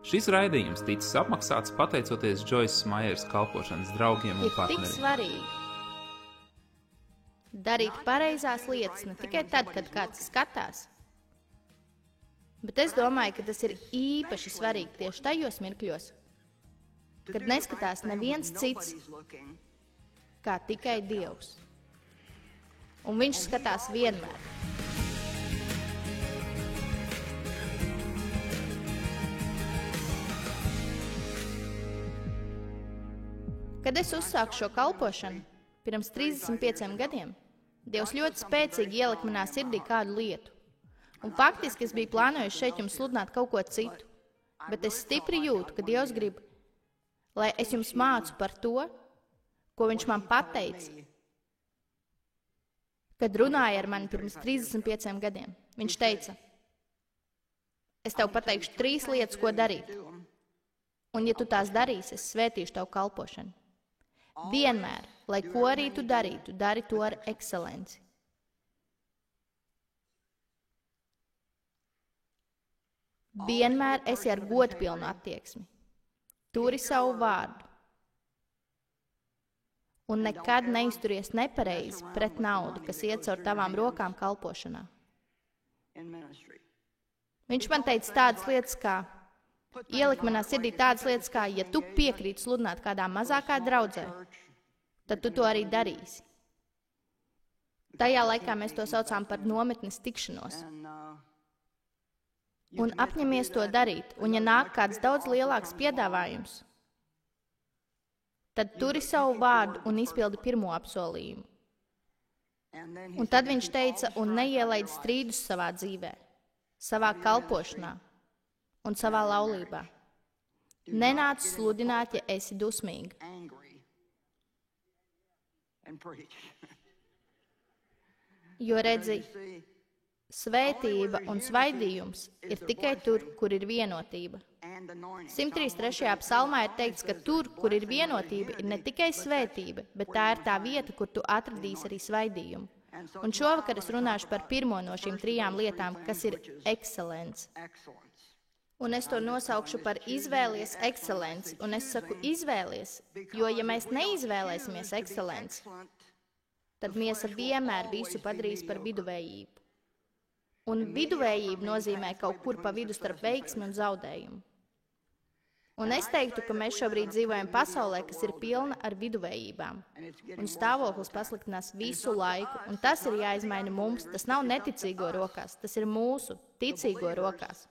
Šis raidījums ticis apmaksāts pateicoties Džoisas Maieras kalpošanas draugiem un Ir tik partneriem. svarīgi darīt pareizās lietas ne tikai tad, kad kāds skatās, bet es domāju, ka tas ir īpaši svarīgi tieši tajos mirkļos, kad neskatās neviens cits, kā tikai Dievs. Un viņš skatās vienmēr. Kad es uzsāku šo kalpošanu pirms 35 gadiem, Dievs ļoti spēcīgi ielika manā sirdī kādu lietu. Un faktiski es biju plānojis šeit jums sludināt kaut ko citu, bet es stipri jūtu, ka Dievs grib, lai es jums mācu par to, ko viņš man pateica, kad runāja ar mani pirms 35 gadiem. Viņš teica, es tev pateikšu 3 lietas, ko darīt, un ja tu tās darīsi, es svētīšu tavu kalpošanu. Vienmēr, lai ko arī tu darītu, dari to ar ekscelenci. Vienmēr esi ar godpilnu attieksmi. Turi savu vārdu. Un nekad neizturies nepareizi pret naudu, kas iet caur tavām rokām kalpošanā. Viņš man teica tādas lietas, kā ielika manā sirdī tādas lietas, kā, ja tu piekrīti sludināt kādā mazākā draudzē, tad tu to arī darīsi. Tajā laikā mēs to saucām par nometnes tikšanos. Un apņemies to darīt, un ja nāk kāds daudz lielāks piedāvājums, tad turi savu vārdu un izpildi pirmo apsolījumu. Un tad viņš teica, un neielaid strīdus savā dzīvē, savā kalpošanā un savā laulībā. Nenāc sludināt, ja esi dusmīga. Jo redzi, svētība un svaidījums ir tikai tur, kur ir vienotība. 133. psalmā ir teikts, ka tur, kur ir vienotība, ir ne tikai svētība, bet tā ir tā vieta, kur tu atradīsi arī svaidījumu. Un šovakar es runāšu par pirmo no šīm 3 lietām, kas ir ekscelence. Un es to nosaukšu par izvēlies ekscelenci. Un es saku izvēlies, jo ja mēs neizvēlēsimies ekscelenci, tad miesa vienmēr visu padarīs par viduvējību. Un viduvējība nozīmē kaut kur pa vidu starp veiksmi un zaudējumu. Un es teiktu, ka mēs šobrīd dzīvojam pasaulē, kas ir pilna ar viduvējībām. Un stāvoklis pasliktinās visu laiku, un tas ir jāizmaina mums. Tas nav neticīgo rokās, tas ir mūsu ticīgo rokās.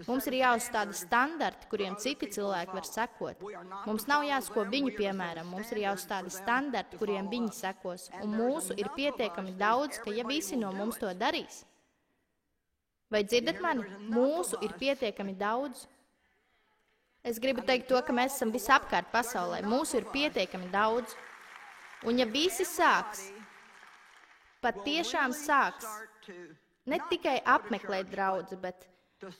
Mums ir jāuzstāda standarti, kuriem citi cilvēki var sekot. Mums nav jāsako viņu piemēram, mums ir jāuzstāda standarti, kuriem viņi sekos. Un mūsu ir pietiekami daudz, ka ja visi no mums to darīs. Vai dzirdat mani? Mūsu ir pietiekami daudz. Es gribu teikt to, ka mēs esam visapkārt pasaulē. Mūsu ir pietiekami daudz. Un ja visi sāks, patiešām sāks, ne tikai apmeklēt draudzi, bet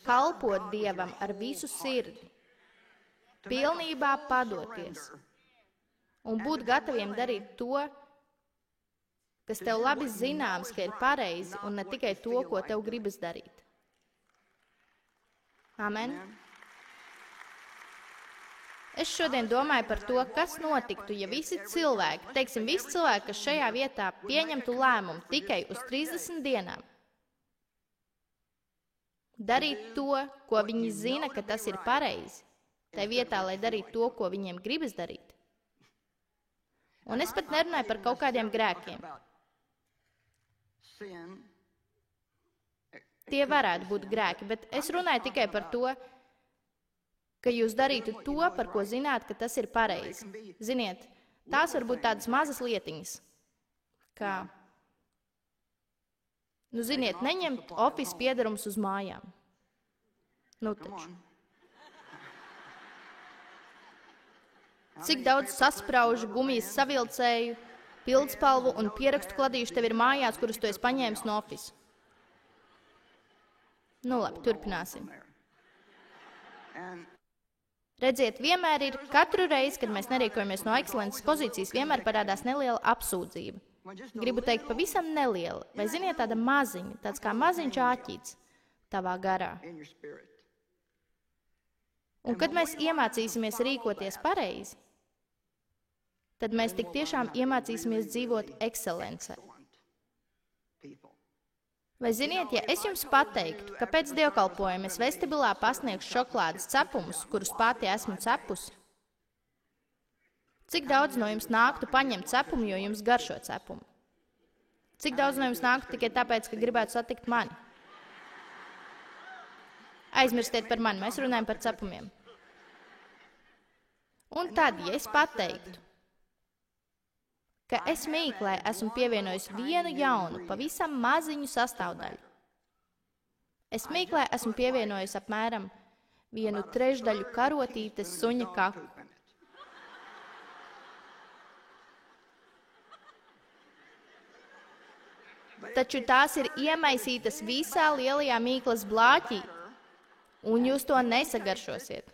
kalpot Dievam ar visu sirdi, pilnībā padoties un būt gataviem darīt to, kas tev labi zināms, ka ir pareizi, un ne tikai to, ko tev gribas darīt. Amen. Es šodien domāju par to, kas notiktu, ja visi cilvēki, teiksim, visi cilvēki, kas šajā vietā pieņemtu lēmumu tikai uz 30 dienām, darīt to, ko viņi zina, ka tas ir pareizi, tai vietā, lai darītu to, ko viņiem gribas darīt. Un es pat nerunāju par kaut kādiem grēkiem. Tie varētu būt grēki, bet es runāju tikai par to, ka jūs darītu to, par ko zināt, ka tas ir pareizi. Ziniet, tās var būt tādas mazas lietiņas, kā, ziniet, neņemt office piedarums uz mājām. Nu taču. Cik daudz saspraužu, gumijas savilcēju, pildspalvu un pierakstu kladīšu tev ir mājās, kurus tu esi paņēmis no office? Nu labi, turpināsim. Redziet, vienmēr ir katru reizi, kad mēs nerīkojamies no ekscelences pozīcijas, vienmēr parādās neliela apsūdzība. Gribu teikt, pavisam neliela, vai ziniet, tāda maziņa, tāds kā maziņš āķīts tavā garā. Un kad mēs iemācīsimies rīkoties pareizi, tad mēs tik tiešām iemācīsimies dzīvot ekscelencē. Vai ziniet, ja es jums pateiktu, ka pēc dievkalpojuma es vestibilā pasniegšu šokolādes cepumus, kurus pati esmu cepusi, cik daudz no jums nāktu paņemt cepumu, jo jums garšo cepumu? Cik daudz no jums nāktu tikai tāpēc, ka gribētu satikt mani? Aizmirstiet par mani, mēs runājam par cepumiem. Un tad, ja es pateiktu, ka es mīklē esmu pievienojis vienu jaunu, pavisam maziņu sastāvdaļu. Es mīklē esmu pievienojis apmēram 1/3 karotītes suņa kaku. Taču tās ir iemaisītas visā lielajā mīklas blāķī, un jūs to nesagaršosiet.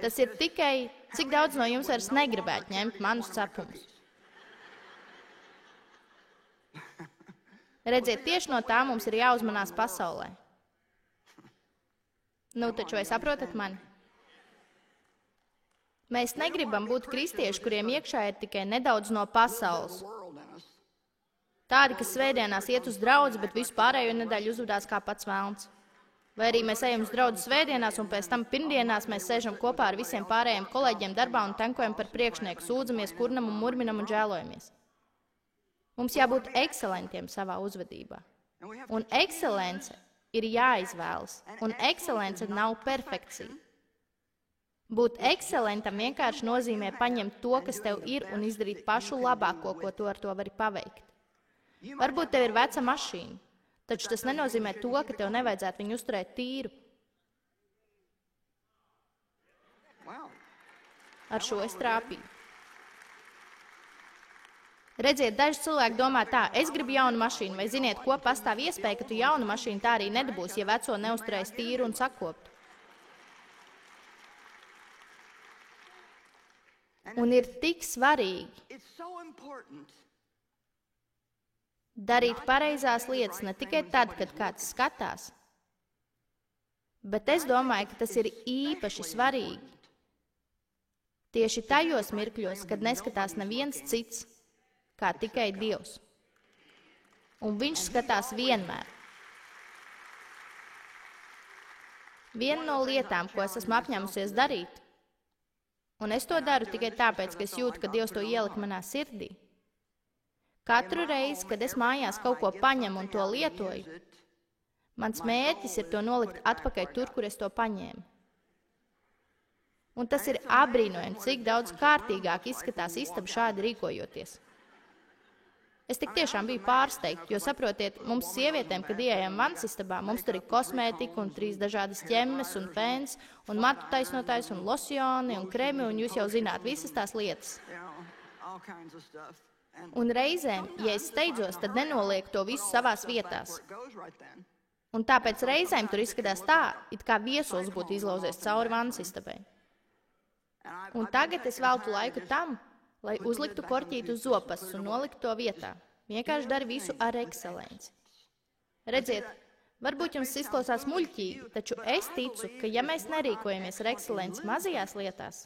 Tas ir tikai, cik daudz no jums vairs negribētu ņemt manus cepumus. Redziet, tieši no tā mums ir jāuzmanās pasaulē. Nu, taču vai saprotat mani? Mēs negribam būt kristieši, kuriem iekšā ir tikai nedaudz no pasaules. Tādi, kas svētdienās iet uz draudzi, bet visu pārējo nedēļu uzvedās kā pats velns. Vai arī mēs ejam uz draudzi svētdienās, un pēc tam pirmdienās mēs sēžam kopā ar visiem pārējiem kolēģiem darbā un tankojam par priekšnieku, sūdzamies, kurnam un murminam un žēlojamies. Mums jābūt ekscelentiem savā uzvedībā. Un ekscelence ir jāizvēlas, un ekscelence nav perfekcija. Būt ekscelentam vienkārši nozīmē paņemt to, kas tev ir, un izdarīt pašu labāko, ko tu ar to vari paveikt. Varbūt tev ir veca mašīna, taču tas nenozīmē to, ka tev nevajadzētu viņu uzturēt tīru. Ar šo es trāpīju. Redziet, daži cilvēki domā tā, es gribu jaunu mašīnu, vai ziniet, ko pastāv iespēja, ka tu jaunu mašīnu tā arī nedabūsi, ja veco neuzturēs tīru un sakoptu. Un ir tik svarīgi darīt pareizās lietas ne tikai tad, kad kāds skatās, bet es domāju, ka tas ir īpaši svarīgi tieši tajos mirkļos, kad neskatās neviens cits, kā tikai Dievs. Un viņš skatās vienmēr. Viena no lietām, ko es esmu apņēmusies darīt, un es to daru tikai tāpēc, ka es jūtu, ka Dievs to ielika manā sirdī. Katru reizi, kad es mājās kaut ko paņemu un to lietoju, mans mērķis ir to nolikt atpakaļ tur, kur es to paņēmu. Un tas ir apbrīnojami, cik daudz kārtīgāk izskatās istaba šādi rīkojoties. Es tik tiešām biju pārsteigta, jo saprotiet, mums sievietēm, kad ieejam vannas istabā, mums tur ir kosmētika un 3 dažādas ķemmes un fēns un matu taisnotājs un losjoni un kremi, un jūs jau zināt visas tās lietas. Un reizēm, ja es steidzos, tad nenolieku to visu savās vietās. Un tāpēc reizēm tur izskatās tā, it kā viesulis būtu izlauzies cauri vannas istabai. Un tagad es veltu laiku tam, lai uzliktu korķītu uz zopasas un noliktu to vietā. Vienkārši dari visu ar ekscelenci. Redziet, varbūt jums izklausās muļķīgi, taču es ticu, ka ja mēs nerīkojamies ar ekscelenci mazajās lietās,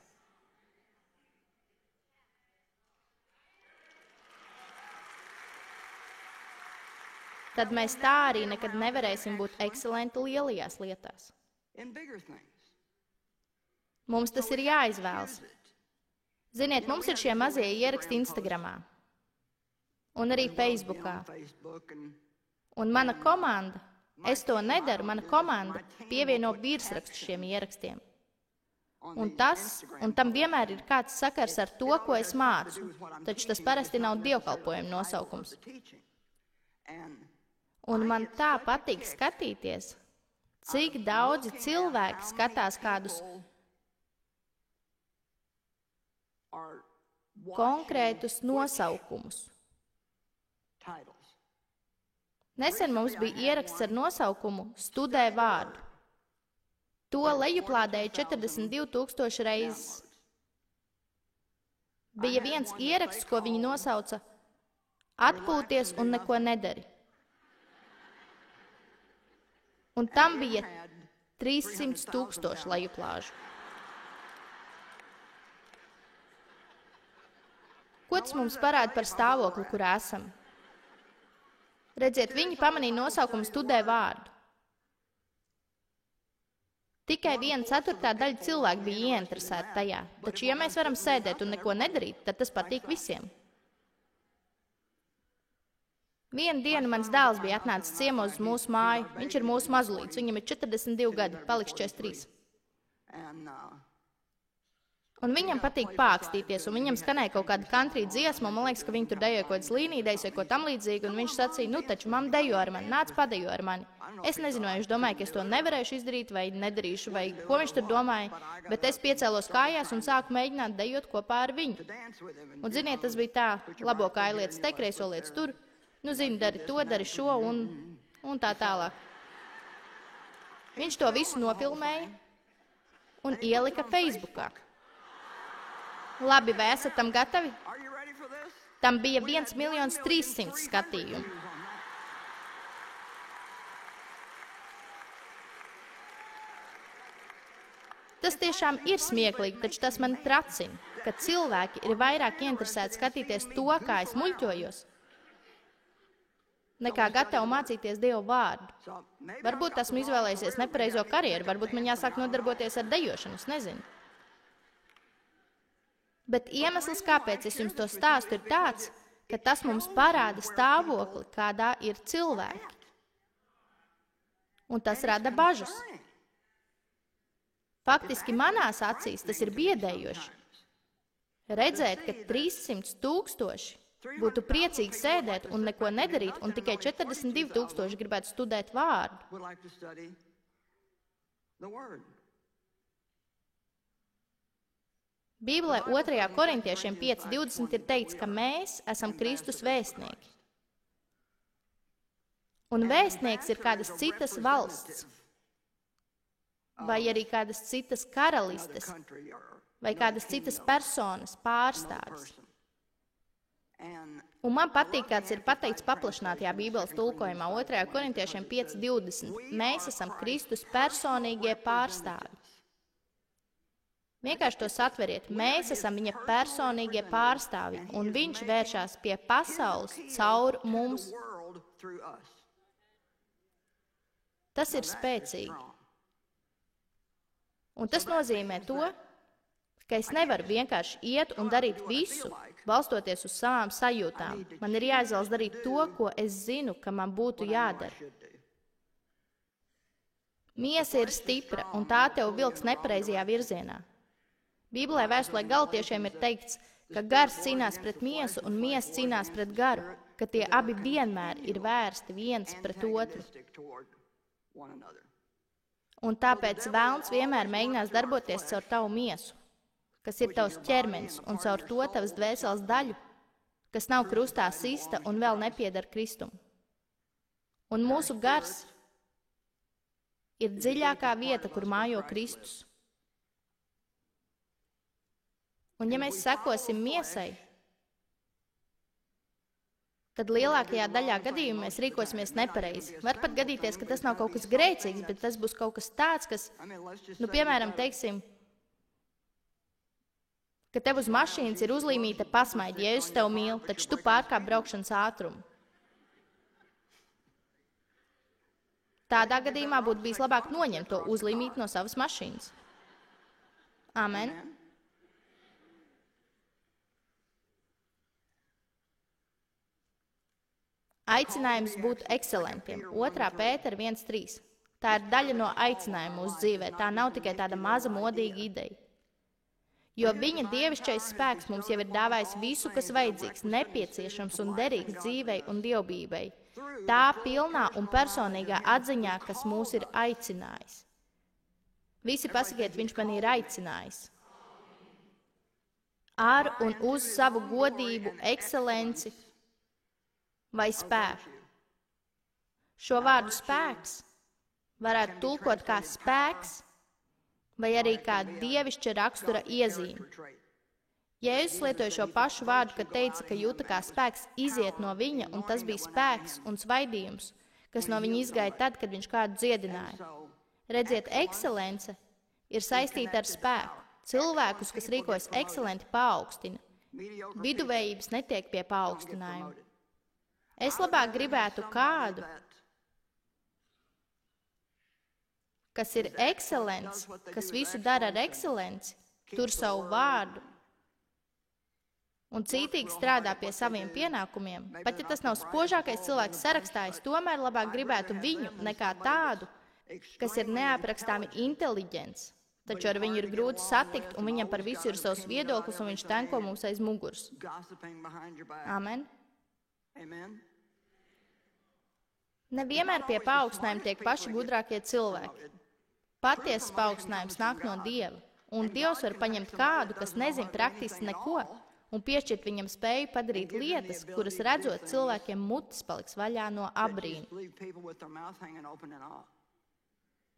tad mēs tā arī nekad nevarēsim būt ekscelenti lielajās lietās. Mums tas ir jāizvēlas. Ziniet, mums ir šie mazie ieraksti Instagramā un arī Facebookā. Un mana komanda, es to nedaru, mana komanda pievieno virsrakstu šiem ierakstiem. Un tam vienmēr ir kāds sakars ar to, ko es mācu, taču tas parasti nav dievkalpojuma nosaukums. Un man tā patīk skatīties, cik daudzi cilvēki skatās kādus konkrētus nosaukumus. Nesen mums bija ieraksts ar nosaukumu Studē vārdu. To lejuplādēja 42,000 reizes. Bija viens ieraksts, ko viņi nosauca Atpūties un neko nedari. Un tam bija 300,000 lejuplāžu. Ko tas mums parāda par stāvokli, kurā esam? Redziet, viņi pamanīja nosaukumu Studē vārdu. Tikai 1/4 daļa cilvēku bija ieinteresēta tajā, taču, ja mēs varam sēdēt un neko nedarīt, tad tas patīk visiem. Vienu dienu mans dēls bija atnācis ciemos uz mūsu māju. Viņš ir mūsu mazulīts, viņam ir 42 gadi, paliks 43. Un viņam patīk pākstīties, un viņam skanēja kaut kāda country dziesma, un man liekas, ka viņi tur dejoja kaut kādas līnīdejas vai ko tam līdzīgi, un viņš sacīja, nu taču, mamma dejo ar mani, nāc padejo ar mani. Es nezinu, vai viņš domāja, ka es to nevarēšu izdarīt, vai nedarīšu, vai ko viņš tur domāja, bet es piecēlos kājās un sāku mēģināt dejot kopā ar viņu. Un ziniet, tas bija tā, labo kāju lietas te, kreiso lietas tur, nu zini, dari to, dari šo, un tā tālāk. Viņš to visu nofilmēja un ielika Facebookā. Labi, vai esat tam gatavi? Tam bija 1,300,000 skatījumu. Tas tiešām ir smieklīgi, taču tas man tracina, ka cilvēki ir vairāk ieinteresēti skatīties to, kā es muļķojos, nekā gatavi mācīties Dievu vārdu. Varbūt esmu izvēlējusies nepareizo karjeru, varbūt man jāsāk nodarboties ar dejošanu, es nezinu. Bet iemesls, kāpēc es jums to stāstu, ir tāds, ka tas mums parāda stāvokli, kādā ir cilvēki. Un tas rada bažas. Faktiski manās acīs tas ir biedējoši. Redzēt, ka 300,000 būtu priecīgi sēdēt un neko nedarīt, un tikai 42,000 gribētu studēt vārdu. Bībelē 2. korintiešiem 5:20 ir teikts, ka mēs esam Kristus vēstnieki. Un vēstnieks ir kādas citas valsts, vai arī kādas citas karalistes, vai kādas citas personas pārstāvis. Un man patīk, kāds ir pateikts paplašinātajā Bībeles tulkojumā 2. korintiešiem 5:20. Mēs esam Kristus personīgie pārstāvi. Vienkārši to satveriet. Mēs esam viņa personīgie pārstāvi, un viņš vēršās pie pasaules caur mums. Tas ir spēcīgi. Un tas nozīmē to, ka es nevaru vienkārši iet un darīt visu, balstoties uz savām sajūtām. Man ir jāizvēlas darīt to, ko es zinu, ka man būtu jādara. Miesa ir stipra, un tā tev vilks nepareizajā virzienā. Bībelē vēstulē Galatiešiem ir teikts, ka gars cīnās pret miesu un miesa cīnās pret garu, ka tie abi vienmēr ir vērsti viens pret otru. Un tāpēc velns vienmēr mēģinās darboties caur tavu miesu, kas ir tavs ķermenis, un caur to tavas dvēseles daļu, kas nav krustā sista un vēl nepieder Kristum. Un mūsu gars ir dziļākā vieta, kur mājo Kristus. Un ja mēs sekosim miesai, tad lielākajā daļā gadījumā mēs rīkosimies nepareizi. Var pat gadīties, ka tas nav kaut kas grēcīgs, bet tas būs kaut kas tāds, kas, piemēram, teiksim, ka tev uz mašīnas ir uzlīmīta pasmaidi, Jēzus tev mīl, taču tu pārkāp braukšanas ātrumu. Tādā gadījumā būtu bijis labāk noņemt to uzlīmīti no savas mašīnas. Amen. Aicinājums būt ekscelentiem. 2. Pētera 1:3. Tā ir daļa no aicinājuma mūsu dzīvē. Tā nav tikai tāda maza modīga ideja. Jo viņa dievišķais spēks mums jau ir dāvājis visu, kas vajadzīgs, nepieciešams un derīgs dzīvei un dievbijai. Tā pilnā un personīgā atziņā, kas mūs ir aicinājis. Visi pasakiet, viņš man ir aicinājis. Ar un uz savu godību, ekscelenci vai spēku. Šo vārdu spēks varētu tulkot kā spēks vai arī kā dievišķa rakstura iezīme. Jēzus lietoja šo pašu vārdu, kad teica, ka jūta kā spēks iziet no viņa, un tas bija spēks un svaidījums, kas no viņa izgāja tad, kad viņš kādu dziedināja. Redziet, ekscelence ir saistīta ar spēku. Cilvēkus, kas rīkojas ekscelenti, paaugstina. Viduvējības netiek pie paaugstinājuma. Es labāk gribētu kādu, kas ir ekscelents, kas visu dara ar ekscelenci, tur savu vārdu un cītīgi strādā pie saviem pienākumiem. Pat ja tas nav spožākais cilvēks sarakstā, es tomēr labāk gribētu viņu nekā tādu, kas ir neaprakstāmi inteliģents, taču ar viņu ir grūti satikt, un viņam par visu ir savs viedoklis, un viņš tenko mums aiz muguras. Amen. Nevienmēr pie paaugstinājuma tiek paši gudrākie cilvēki. Patiesas paaugstinājums nāk no Dieva, un Dievs var paņemt kādu, kas nezin praktiski neko, un piešķirt viņam spēju padarīt lietas, kuras redzot cilvēkiem mutes paliks vaļā no abrīna.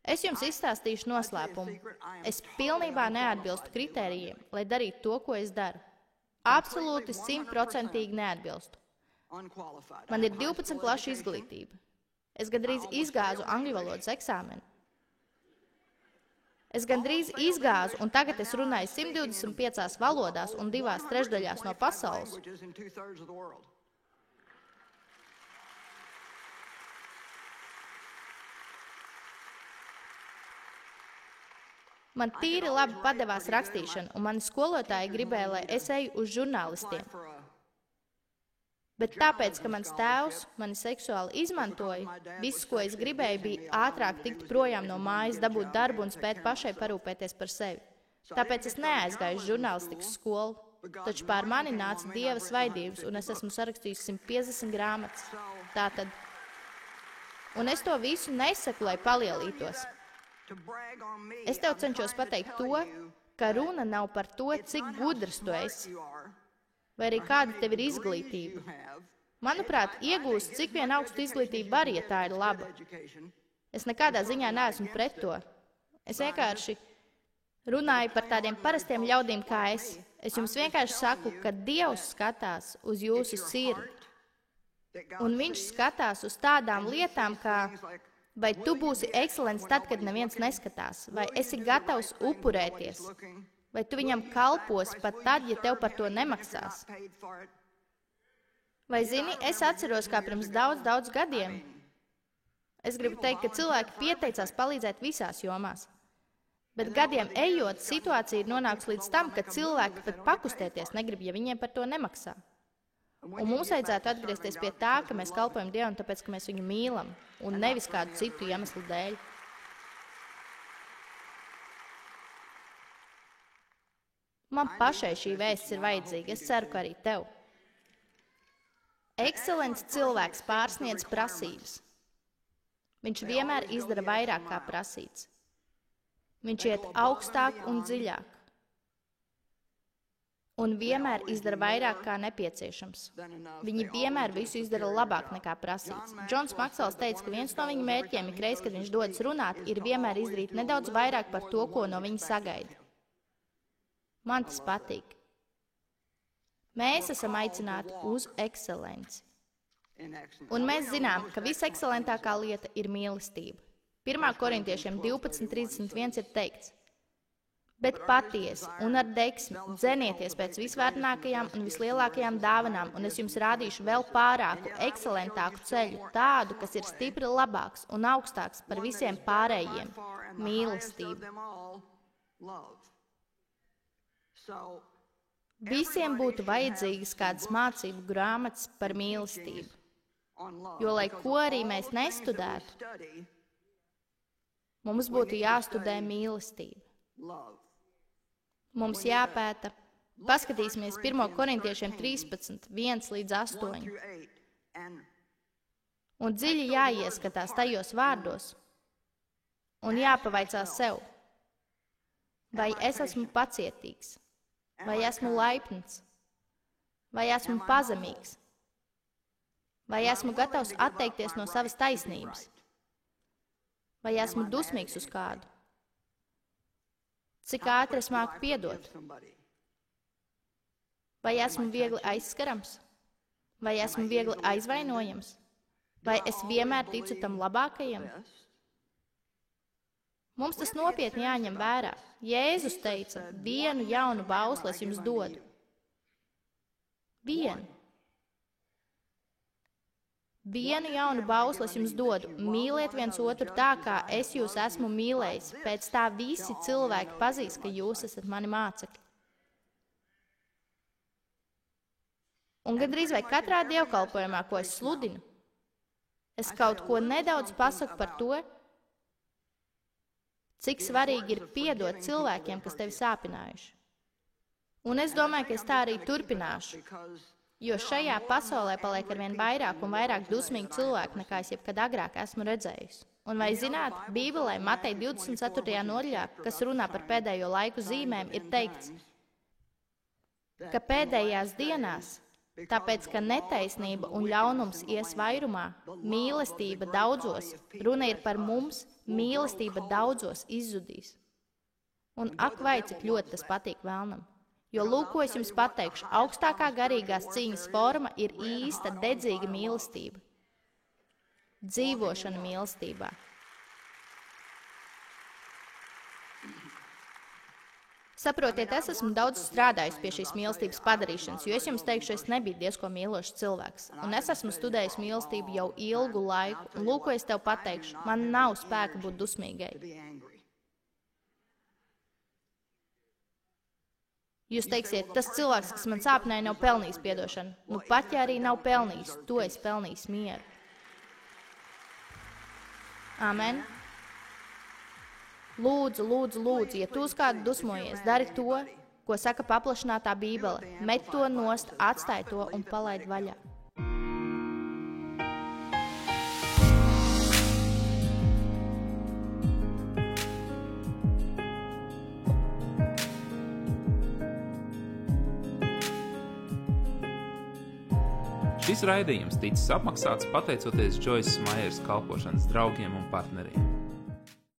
Es jums izstāstīšu noslēpumu. Es pilnībā neatbilstu kritērijiem, lai darītu to, ko es daru. Absolūti 100% neatbilstu. Man ir 12 klašu izglītība. Es gandrīz izgāzu angļu valodas eksāmenu. Es gandrīz izgāzu, un tagad es runāju 125 valodās un 2/3 no pasaules. Man tīri labi padevās rakstīšana, un mani skolotāji gribēja, lai es eju uz žurnālistiem. Bet tāpēc, ka mans tēvs mani seksuāli izmantoja, viss, ko es gribēju, bija ātrāk tikt projām no mājas, dabūt darbu un spēt pašai parūpēties par sevi. Tāpēc es neaizgāju uz žurnālistikas skolu, taču pār mani nāca Dieva svaidības, un es esmu sarakstījis 150 grāmatas. Tātad. Un es to visu nesaku, lai palielītos. Es tev cenšos pateikt to, ka runa nav par to, cik gudrs tu esi, vai arī kāda tev ir izglītība. Manuprāt, iegūst cik vien augstu izglītību var, ja tā ir laba. Es nekādā ziņā neesmu pret to. Es vienkārši runāju par tādiem parastiem ļaudīm kā es. Es jums vienkārši saku, ka Dievs skatās uz jūsu sirdi. Un viņš skatās uz tādām lietām, kā vai tu būsi ekscelents tad, kad neviens neskatās, vai esi gatavs upurēties, vai tu viņam kalposi pat tad, ja tev par to nemaksās. Vai zini, es atceros, kā pirms daudz gadiem. Es gribu teikt, ka cilvēki pieteicās palīdzēt visās jomās. Bet gadiem ejot, situācija ir nonākusi līdz tam, ka cilvēki pat pakustēties negrib, ja viņiem par to nemaksā. Un mums vajadzētu atgriezties pie tā, ka mēs kalpojam Dievam, tāpēc, ka mēs viņu mīlam, un nevis kādu citu iemeslu dēļ. Man pašai šī vēsts ir vajadzīga, es ceru, ka arī tev. Ekscelents cilvēks pārsniedz prasības. Viņš vienmēr izdara vairāk kā prasīts. Viņš iet augstāk un dziļāk. Un vienmēr izdara vairāk kā nepieciešams. Viņi vienmēr visu izdara labāk nekā prasīts. Džons Maksvels teica, ka viens no viņa mērķiem ikreiz, kad viņš dodas runāt, ir vienmēr izdarīt nedaudz vairāk par to, ko no viņa sagaida. Man tas patīk. Mēs esam aicināti uz ekscelenci. Un mēs zinām, ka visekscelentākā lieta ir mīlestība. 1. Korintiešiem 12:31 ir teikts: bet patiesi un ar degsmi dzenieties pēc visvērnākajām un vislielākajām dāvanām, un es jums rādīšu vēl pārāku, ekscelentāku ceļu, tādu, kas ir stipri labāks un augstāks par visiem pārējiem - mīlestību. Visiem būtu vajadzīgas kādas mācību grāmatas par mīlestību, jo, lai ko arī mēs nestudētu, mums būtu jāstudē mīlestība. Mums jāpēta, paskatīsimies 1. Korintiešiem 13:1-8. Un dziļi jāieskatās tajos vārdos un jāpavaicā sev, vai es esmu pacietīgs, vai esmu laipns, vai esmu pazemīgs, vai esmu gatavs atteikties no savas taisnības, vai esmu dusmīgs uz kādu. Cik ātri es māku piedot? Vai esmu viegli aizskarams? Vai esmu viegli aizvainojams? Vai es vienmēr ticu tam labākajam? Mums tas nopietni jāņem vērā. Jēzus teica, vienu jaunu bausli es jums dodu. Vienu jaunu bausli es jums dodu. Mīliet viens otru tā, kā es jūs esmu mīlējis. Pēc tā visi cilvēki pazīs, ka jūs esat mani mācekļi. Un gandrīz vai katrā dievkalpojumā, ko es sludinu, es kaut ko nedaudz pasaku par to, cik svarīgi ir piedot cilvēkiem, kas tevi sāpinājuši. Un es domāju, ka es tā arī turpināšu, jo šajā pasaulē paliek arvien vairāk un vairāk dusmīgi cilvēki, nekā es jebkad agrāk esmu redzējusi. Un vai zināt, Bībelē Mateja 24. nodaļā, kas runā par pēdējo laiku zīmēm, ir teikts, ka pēdējās dienās, tāpēc, ka netaisnība un ļaunums ies vairumā, mīlestība daudzos, runa ir par mums, mīlestība daudzos izzudīs. Un ak vai, cik ļoti tas patīk vēlnam. Jo lūk, ko es jums pateikšu, augstākā garīgās cīņas forma ir īsta, dedzīga mīlestība. Dzīvošana mīlestībā. Saprotiet, es esmu daudz strādājusi pie šīs mīlestības padarīšanas, jo es jums teikšu, es nebiju diezko mīlošs cilvēks. Un es esmu studējis mīlestību jau ilgu laiku. Un lūk, ko es tev pateikšu, man nav spēka būt dusmīgai. Jūs teiksiet, tas cilvēks, kas man sāpināja, nav pelnījis piedošanu. Nu, pat ja arī nav pelnījis, to es pelnījis mieru. Amen. Lūdzu, lūdzu, lūdzu, ja tu uz kādu dusmojies, dari to, ko saka paplašinātā Bībele. Met to nost, atstāj to un palaid vaļā. Šis raidījums ticis apmaksāts pateicoties Joyces Maiers kalpošanas draugiem un partneriem.